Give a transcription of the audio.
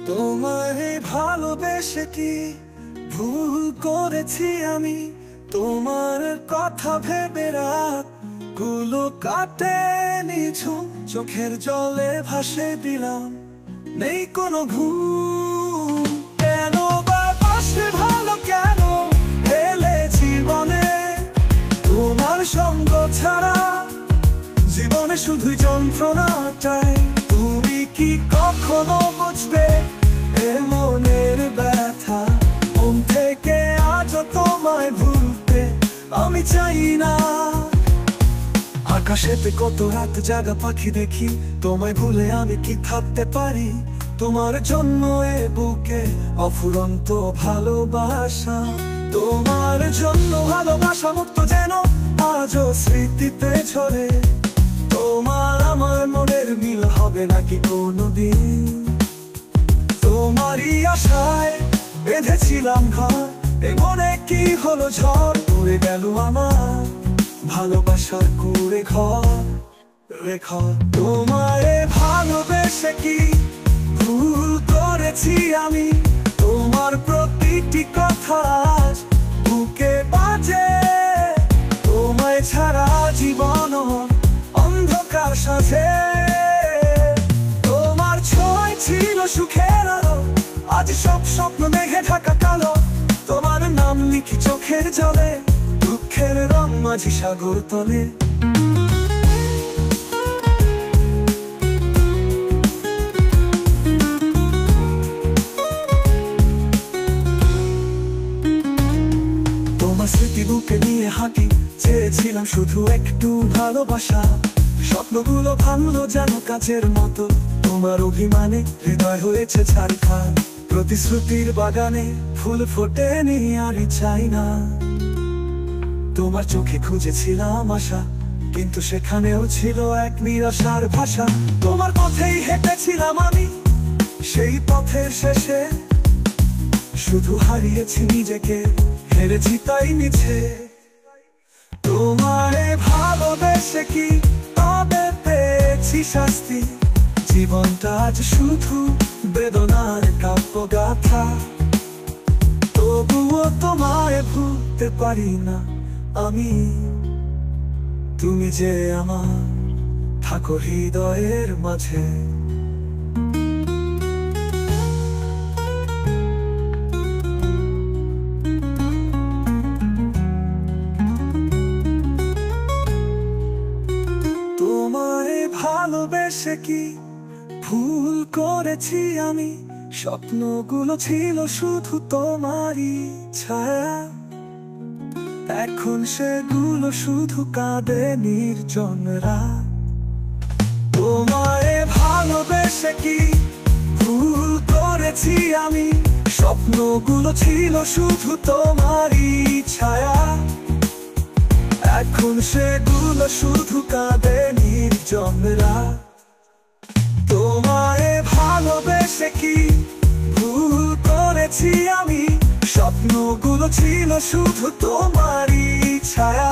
তোমায় ভালোবেসে কি ভুল করেছি আমি? তোমার কথা ভেবে রাত গুলো কাটে নিঝুম, চোখের জলে ভাসে দিলাম নেই কোনো ঘুম। কেন বা বাসে ভালো, কেন এলে জীবনে? তোমার সঙ্গ ছাড়া জীবনে শুধুই যন্ত্রণাটাই। তুমি কি কখনো বুঝবে এ মনের ব্যথা? মন থেকে আজও তোমায় ভুলতে আমি চাই না। আকাশেতে কত রাত জাগা পাখি দেখি, তোমায় ভুলে আমি কি থাকতে পারি? তোমার জন্য এ বুকে অফুরন্ত ভালোবাসা। তোমার জন্য ভালোবাসা মুক্ত যেন আজও স্মৃতিতে ঝরে। তোমার আমার মনের মিল হবে নাকি কোনোদিন? তোমারই আশায় বেঁধেছিলাম ঘর, এ মনে কি হলো ঝড়? উড়ে গেল আমার ভালোবাসার কুড়ে ঘর রেখা। তোমায় ভালোবেসে কি ভুল করেছি আমি? তোমার প্রতিটি কথা আজ বুকে বাজে। তোমায় ছাড়া জীবন অন্ধকার সাজে। তোমার ছোঁয়ায় ছিল সুখের আলো, আজ সব স্বপ্ন মেঘে ঢাকা কালো। তোমার নাম লিখি চোখের জলে, দুঃখের রং মাঝি সাগর তলে। তোমার স্মৃতি বুকে নিয়ে হাঁটি, চেয়েছিলাম শুধু একটু ভালোবাসা। স্বপ্নগুলো ভাঙলো যেন কাচের মতো, তোমার অভিমানে হৃদয় হয়েছে ছারখার। প্রতিশ্রুতির বাগানে ফুল ফোটেনি আর চাই না। তোমার চোখে খুঁজেছিলাম আশা, কিন্তু সেখানেও ছিল এক নিরাশার ভাষা। তোমার পথেই হেঁটেছিলাম আমি, সেই পথের শেষে শুধু হারিয়েছি নিজেকে, হেরেছি তাই মিছে। তোমারে ভালোবেসে কি তবে পেয়েছি শাস্তি? জীবনটা আজ শুধু বেদনার কাব্য গাথা। তবুও তোমায় ভুলতে পারি না আমি। তুমি যে আমার থাকো হৃদয়ের মাঝে। তোমায় ভালোবেসে কি ভুল করেছি আমি? স্বপ্নগুলো ছিল শুধু তোমারই ছায়া, এখন সেগুলো শুধু কাঁদে নির্জন রাত। তোমায় ভালোবেসে কি ভুল করেছি আমি? স্বপ্নগুলো ছিল শুধু তোমারই ছায়া, এখন সেগুলো শুধু কাঁদে নির্জন রাত। তোমায় ভালোবেসে কি ভুল করেছি আমি? স্বপ্নগুলো ছিল শুধু তোমারই ছায়া,